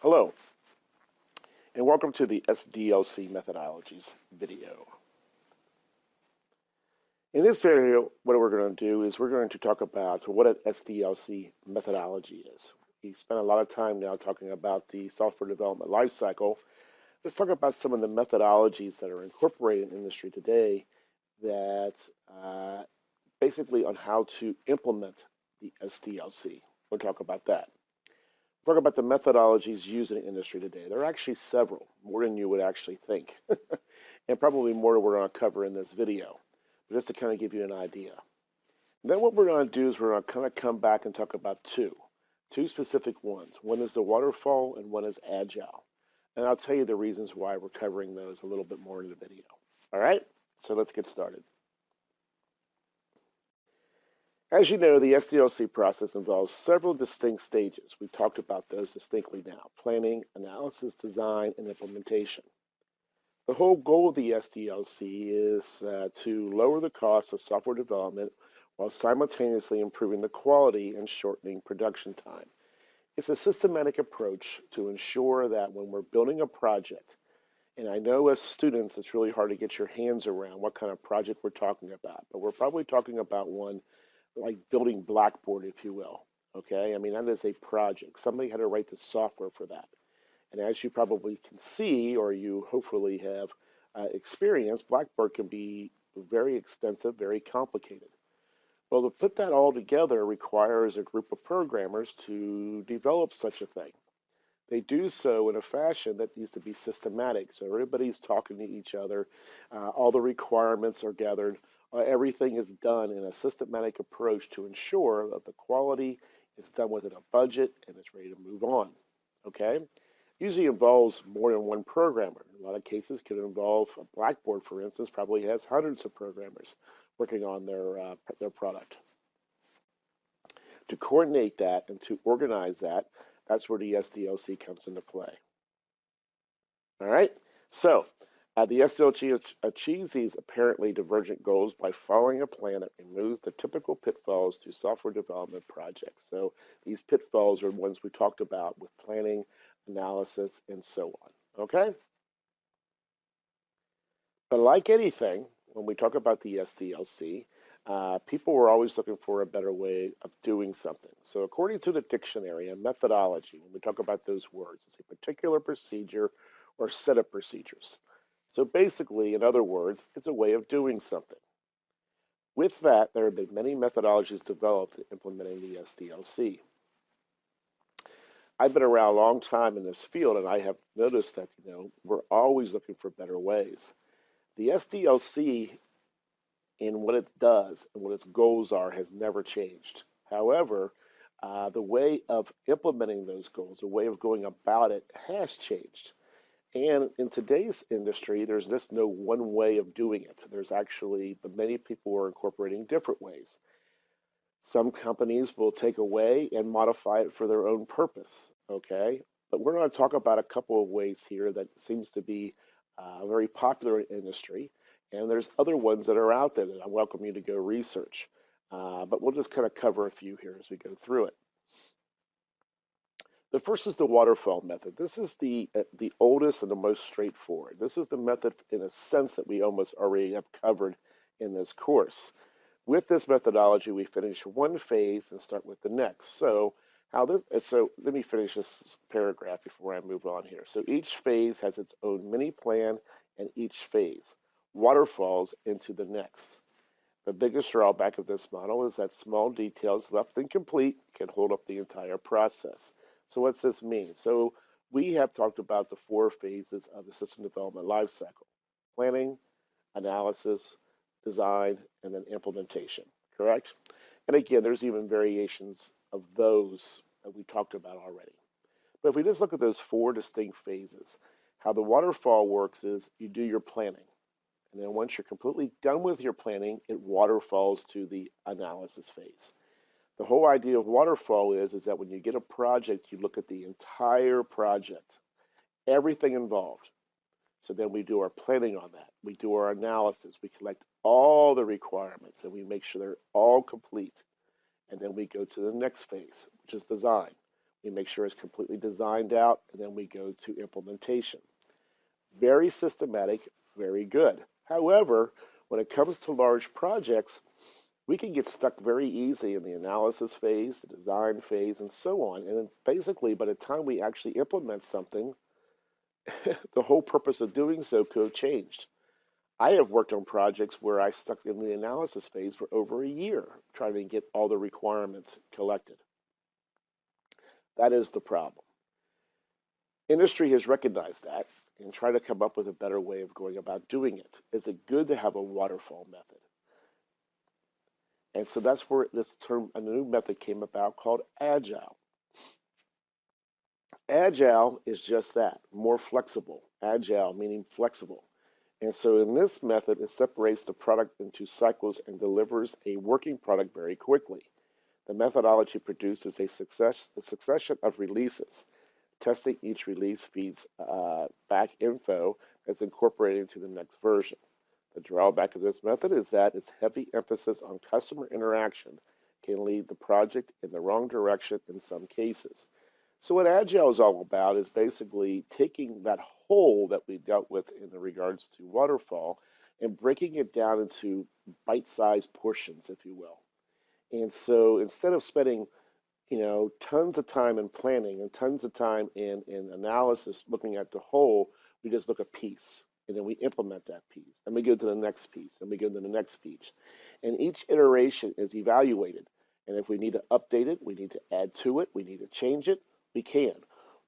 Hello, and welcome to the SDLC Methodologies video. In this video, what we're going to do is we're going to talk about what an SDLC methodology is. We spent a lot of time now talking about the software development lifecycle. Let's talk about some of the methodologies that are incorporated in industry today that basically on how to implement the SDLC. We'll talk about that. Talk about the methodologies used in the industry today. There are actually several, more than you would actually think, and probably more than we're going to cover in this video, but just to kind of give you an idea. Then what we're going to do is we're going to kind of come back and talk about two specific ones. One is the waterfall and one is agile. And I'll tell you the reasons why we're covering those a little bit more in the video. All right, so let's get started. As you know, the SDLC process involves several distinct stages. We've talked about those distinctly now: planning, analysis, design, and implementation. The whole goal of the SDLC is to lower the cost of software development while simultaneously improving the quality and shortening production time. It's a systematic approach to ensure that when we're building a project, and I know as students it's really hard to get your hands around what kind of project we're talking about, but we're probably talking about one like building Blackboard, if you will. Okay, I mean, that is a project. Somebody had to write the software for that. And as you probably can see, or you hopefully have experienced, Blackboard can be very extensive, very complicated. Well, to put that all together requires a group of programmers to develop such a thing. They do so in a fashion that needs to be systematic. So everybody's talking to each other. All the requirements are gathered. Everything is done in a systematic approach to ensure that the quality is done within a budget and it's ready to move on. Okay? Usually involves more than one programmer. In a lot of cases, could involve a Blackboard, for instance, probably has hundreds of programmers working on their product. To coordinate that and to organize that, that's where the SDLC comes into play. All right, so the SDLC achieves these apparently divergent goals by following a plan that removes the typical pitfalls to software development projects. So these pitfalls are ones we talked about with planning, analysis, and so on. Okay? But like anything, when we talk about the SDLC, people were always looking for a better way of doing something. So according to the dictionary, a methodology, when we talk about those words, it's a particular procedure or set of procedures. So basically, in other words, it's a way of doing something. With that, there have been many methodologies developed in implementing the SDLC. I've been around a long time in this field, and I have noticed that we're always looking for better ways. The SDLC in what it does and what its goals are has never changed. However, the way of implementing those goals, the way of going about it has changed. And in today's industry, there's just no one way of doing it. There's actually, but many people are incorporating different ways. Some companies will take away and modify it for their own purpose, okay? But we're going to talk about a couple of ways here that seems to be very popular in industry. And there's other ones that are out there that I welcome you to go research. But we'll just kind of cover a few here as we go through it. The first is the Waterfall Method. This is the oldest and the most straightforward. This is the method in a sense that we almost already have covered in this course. With this methodology, we finish one phase and start with the next. So let me finish this paragraph before I move on here. So each phase has its own mini plan, and each phase waterfalls into the next. The biggest drawback of this model is that small details left incomplete can hold up the entire process. So what's this mean? So we have talked about the 4 phases of the system development lifecycle: planning, analysis, design, and then implementation, correct? And again, there's even variations of those that we talked about already. But if we just look at those 4 distinct phases, how the waterfall works is you do your planning. And then once you're completely done with your planning, it waterfalls to the analysis phase. The whole idea of waterfall is that when you get a project, you look at the entire project, everything involved. So then we do our planning on that. We do our analysis. We collect all the requirements and we make sure they're all complete. And then we go to the next phase, which is design. We make sure it's completely designed out, and then we go to implementation. Very systematic, very good. However, when it comes to large projects, we can get stuck very easy in the analysis phase, the design phase, and so on. And then basically, by the time we actually implement something, the whole purpose of doing so could have changed. I have worked on projects where I stuck in the analysis phase for over a year trying to get all the requirements collected. That is the problem. Industry has recognized that and tried to come up with a better way of going about doing it. Is it good to have a waterfall method? And so that's where this term, a new method came about called Agile. Agile is just that, more flexible. Agile meaning flexible. And so in this method, it separates the product into cycles and delivers a working product very quickly. The methodology produces a succession of releases. Testing each release feeds back info that's incorporated into the next version. The drawback of this method is that its heavy emphasis on customer interaction can lead the project in the wrong direction in some cases. So what Agile is all about is basically taking that whole that we dealt with in regards to waterfall and breaking it down into bite-sized portions, if you will. And so instead of spending tons of time in planning and tons of time in analysis looking at the whole, we just look at piece and then we implement that piece. Then we go to the next piece and we go to the next piece. And each iteration is evaluated. And if we need to update it, we need to add to it, we need to change it, we can.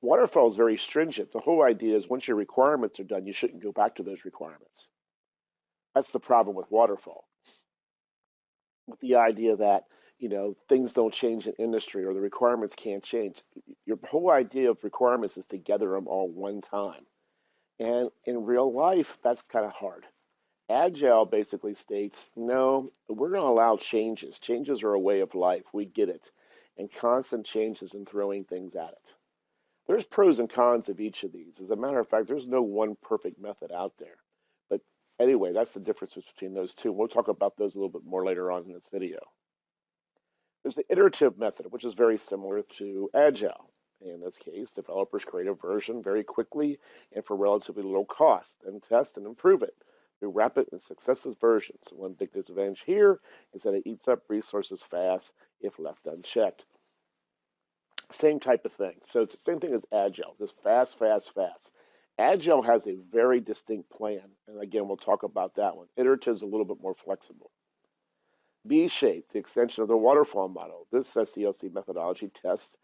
Waterfall is very stringent. The whole idea is once your requirements are done, you shouldn't go back to those requirements. That's the problem with waterfall. With the idea that things don't change in industry or the requirements can't change. Your whole idea of requirements is to gather them all one time. And in real life, that's kind of hard. Agile basically states, no, we're going to allow changes. Changes are a way of life. We get it. And constant changes and throwing things at it. There's pros and cons of each of these. As a matter of fact, there's no one perfect method out there. But anyway, that's the differences between those two. We'll talk about those a little bit more later on in this video. There's the iterative method, which is very similar to Agile. In this case, developers create a version very quickly and for relatively low cost, and test and improve it through rapid and successive versions. One big disadvantage here is that it eats up resources fast if left unchecked. Same type of thing. So it's the same thing as Agile, just fast, fast, fast. Agile has a very distinct plan, and again, we'll talk about that one. Iterative is a little bit more flexible. B-shape, the extension of the waterfall model. This SDLC methodology tests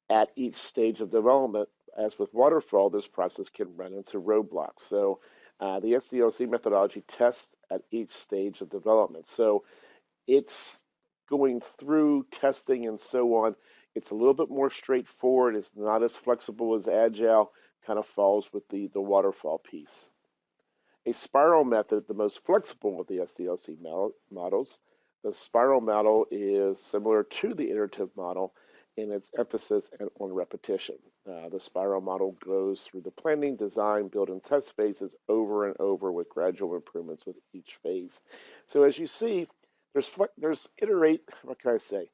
at each stage of development. As with waterfall, this process can run into roadblocks. So the SDLC methodology tests at each stage of development. So it's going through testing and so on. It's a little bit more straightforward. It's not as flexible as Agile, kind of falls with the waterfall piece. A spiral method, the most flexible of the SDLC models. The spiral model is similar to the iterative model in its emphasis on repetition. The spiral model goes through the planning, design, build, and test phases over and over with gradual improvements with each phase. So as you see, there's what can I say?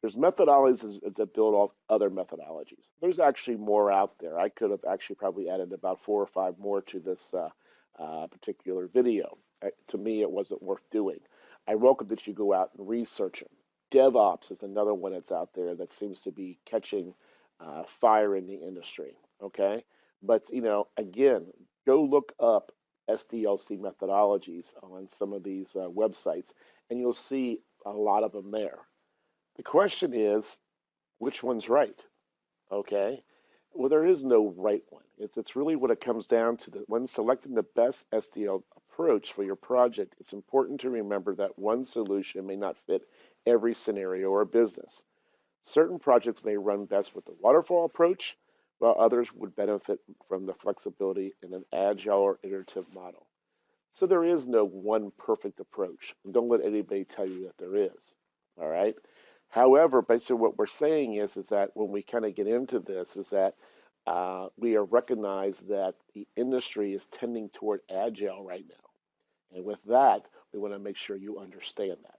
There's methodologies that build off other methodologies. There's actually more out there. I could have actually probably added about 4 or 5 more to this particular video. To me, it wasn't worth doing. I welcome that you go out and research them. DevOps is another one that's out there that seems to be catching fire in the industry. Okay, but again, go look up SDLC methodologies on some of these websites, and you'll see a lot of them there. The question is, which one's right? Okay, well, there is no right one. It's really what it comes down to. When selecting the best SDL approach for your project, it's important to remember that one solution may not fit every scenario or business. Certain projects may run best with the waterfall approach, while others would benefit from the flexibility in an agile or iterative model. So there is no one perfect approach. And don't let anybody tell you that there is. All right. However, basically what we're saying is that when we kind of get into this is that we are recognized that the industry is tending toward agile right now. And with that, we want to make sure you understand that.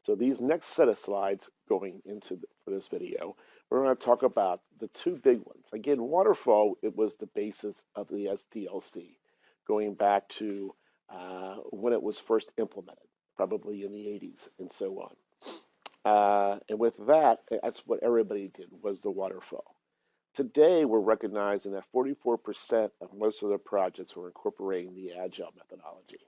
So these next set of slides going into for this video, we're going to talk about the two big ones. Again, waterfall, it was the basis of the SDLC, going back to when it was first implemented, probably in the 80s and so on. And with that, that's what everybody did, was the waterfall. Today, we're recognizing that 44% of most of the projects were incorporating the Agile methodology.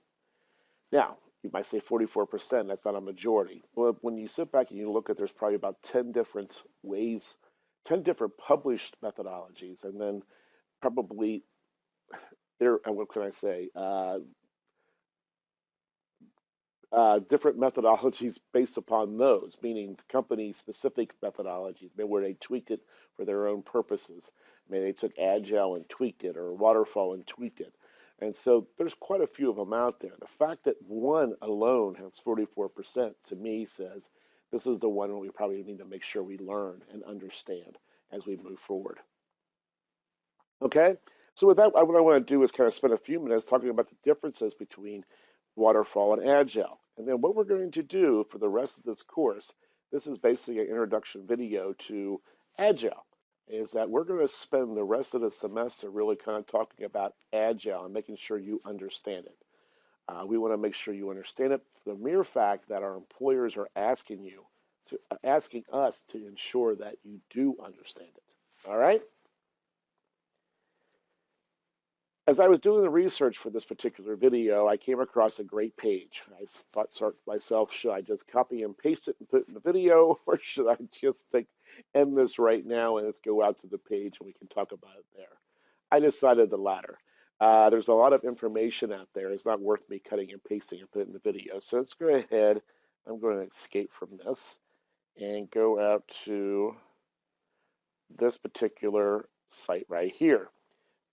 Now, you might say 44%, that's not a majority. Well, when you sit back and you look at, there's probably about 10 different ways, 10 different published methodologies, and then probably, what can I say, different methodologies based upon those, meaning company-specific methodologies, maybe where they tweaked it for their own purposes. Maybe they took Agile and tweaked it, or Waterfall and tweaked it. And so there's quite a few of them out there. The fact that one alone has 44% to me says this is the one we probably need to make sure we learn and understand as we move forward. Okay, so with that, what I want to do is kind of spend a few minutes talking about the differences between Waterfall and Agile. And then what we're going to do for the rest of this course, this is basically an introduction video to Agile, is that we're going to spend the rest of the semester really kind of talking about Agile and making sure you understand it. We want to make sure you understand it for the mere fact that our employers are asking us to ensure that you do understand it. All right? As I was doing the research for this particular video, I came across a great page. I thought to myself, should I just copy and paste it and put it in the video, or should I just end this right now and let's go out to the page and we can talk about it there? I decided the latter. There's a lot of information out there. It's not worth me cutting and pasting and put it in the video. So let's go ahead. I'm going to escape from this and go out to this particular site right here.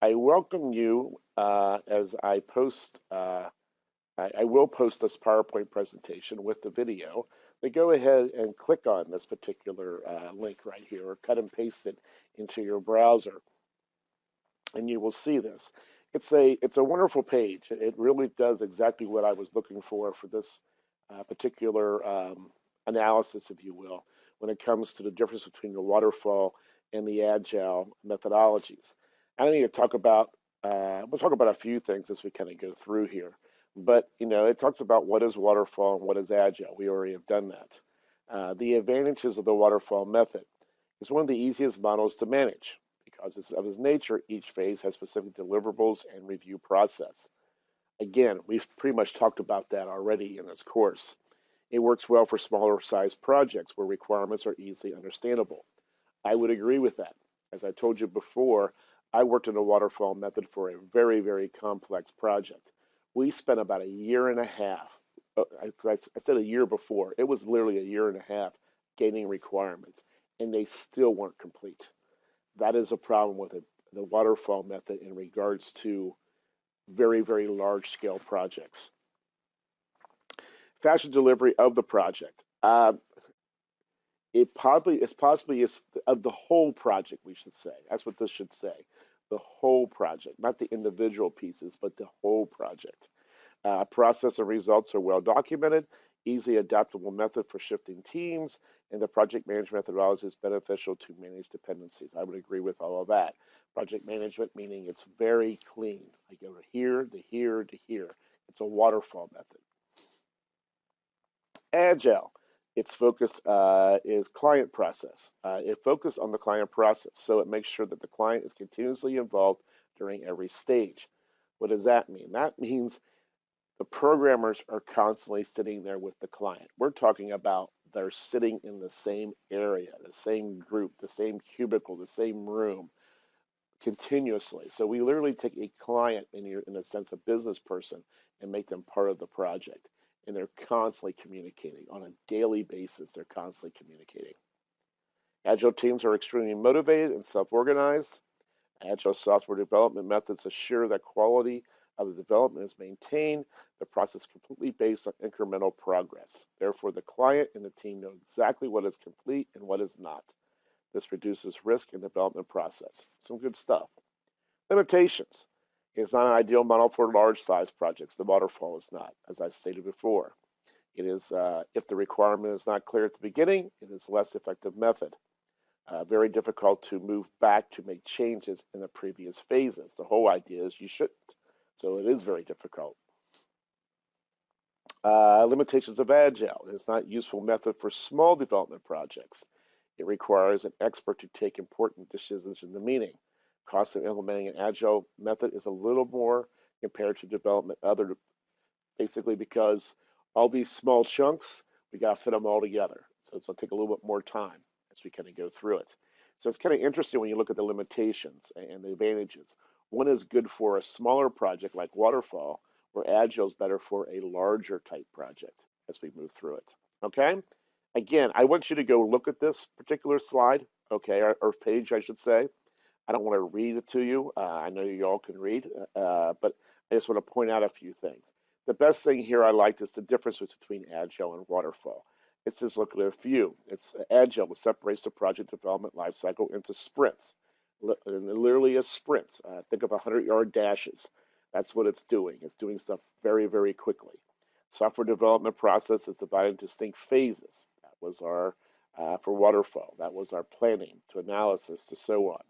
I welcome you as I post. I will post this PowerPoint presentation with the video. But go ahead and click on this particular link right here, or cut and paste it into your browser, and you will see this. It's a wonderful page. It really does exactly what I was looking for this particular analysis, if you will, when it comes to the difference between the waterfall and the Agile methodologies. I don't need to talk about, we'll talk about a few things as we kind of go through here. But, it talks about what is waterfall and what is Agile. We already have done that. The advantages of the waterfall method is one of the easiest models to manage because of its nature. Each phase has specific deliverables and review process. Again, we've pretty much talked about that already in this course. It works well for smaller sized projects where requirements are easily understandable. I would agree with that. As I told you before, I worked in the waterfall method for a very, very complex project. We spent about a year and a half. I said a year before. It was literally a year and a half gaining requirements, and they still weren't complete. That is a problem with the waterfall method in regards to very, very large scale projects. Faster delivery of the project. It possibly is of the whole project, we should say. That's what this should say. The whole project, not the individual pieces, but the whole project. Process and results are well documented, easily adaptable method for shifting teams, and the project management methodology is beneficial to manage dependencies. I would agree with all of that. Project management meaning it's very clean. I go to here, to here, to here. It's a waterfall method. Agile. Its focus is client process. It focuses on the client process, so it makes sure that the client is continuously involved during every stage. What does that mean? That means the programmers are constantly sitting there with the client. We're talking about they're sitting in the same area, the same group, the same cubicle, the same room continuously. So we literally take a client in a sense, a business person, and make them part of the project. And they're constantly communicating on a daily basis. They're constantly communicating. Agile teams are extremely motivated and self-organized. Agile software development methods assure that quality of the development is maintained. The process is completely based on incremental progress. Therefore, the client and the team know exactly what is complete and what is not. This reduces risk in the development process. Some good stuff. Limitations. It's not an ideal model for large size projects. The waterfall is not, as I stated before. It is, if the requirement is not clear at the beginning, it is a less effective method. Very difficult to move back to make changes in the previous phases. The whole idea is you shouldn't. So it is very difficult. Limitations of Agile. It is not a useful method for small development projects. It requires an expert to take important decisions in the meeting. Cost of implementing an Agile method is a little more compared to development basically because all these small chunks, we got to fit them all together. So it's going to take a little bit more time as we kind of go through it. So it's kind of interesting when you look at the limitations and the advantages. One is good for a smaller project like Waterfall, where Agile is better for a larger type project as we move through it. Okay? Again, I want you to go look at this particular slide, okay, or page, I should say. I don't want to read it to you. I know you all can read, but I just want to point out a few things. The best thing here I liked is the difference between Agile and Waterfall. It's just look at a few. It's Agile, which separates the project development lifecycle into sprints. Literally a sprint. Think of 100-yard dashes. That's what it's doing. It's doing stuff very, very quickly. Software development process is divided into distinct phases. That was our, for Waterfall, that was our planning to analysis to so on.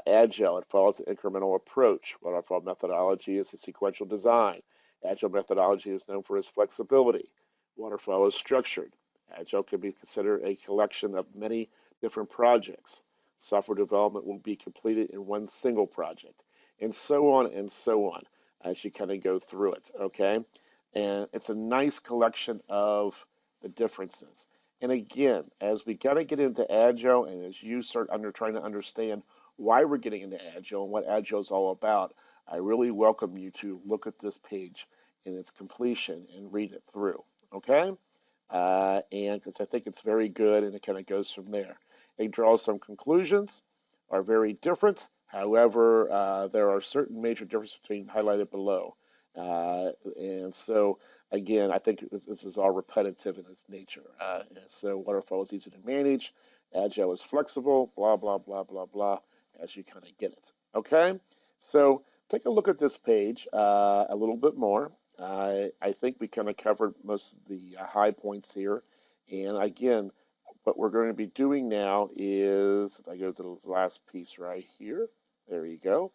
Agile, it follows an incremental approach. Waterfall methodology is a sequential design. Agile methodology is known for its flexibility. Waterfall is structured. Agile can be considered a collection of many different projects. Software development will be completed in one single project, and so on as you kind of go through it, okay? And it's a nice collection of the differences. And again, as we got to get into Agile and as you start trying to understand why we're getting into Agile and what Agile is all about, I really welcome you to look at this page in its completion and read it through, okay? And because I think it's very good and it kind of goes from there. It draws some conclusions, are very different. However, there are certain major differences between highlighted below. And so, again, I think this is all repetitive in its nature. So Waterfall is easy to manage. Agile is flexible, blah, blah, blah, blah, blah, as you kind of get it. Okay? So take a look at this page a little bit more. I think we kind of covered most of the high points here. And again, what we're going to be doing now is, if I go to the last piece right here, there you go,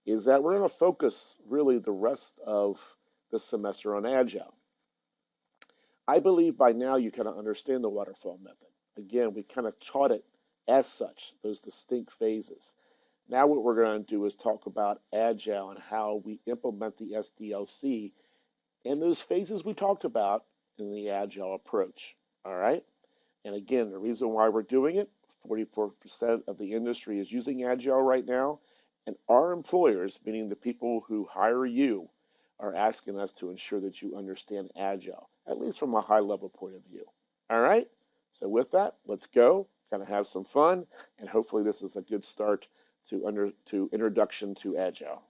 is that we're going to focus really the rest of the semester on Agile. I believe by now you kind of understand the waterfall method. Again, we kind of taught it as such, those distinct phases. Now what we're going to do is talk about Agile and how we implement the SDLC and those phases we talked about in the Agile approach. All right? And again, the reason why we're doing it, 44% of the industry is using Agile right now, and our employers, meaning the people who hire you, are asking us to ensure that you understand Agile, at least from a high level point of view. All right? So with that, let's go, kind of have some fun, and hopefully this is a good start to introduction to Agile.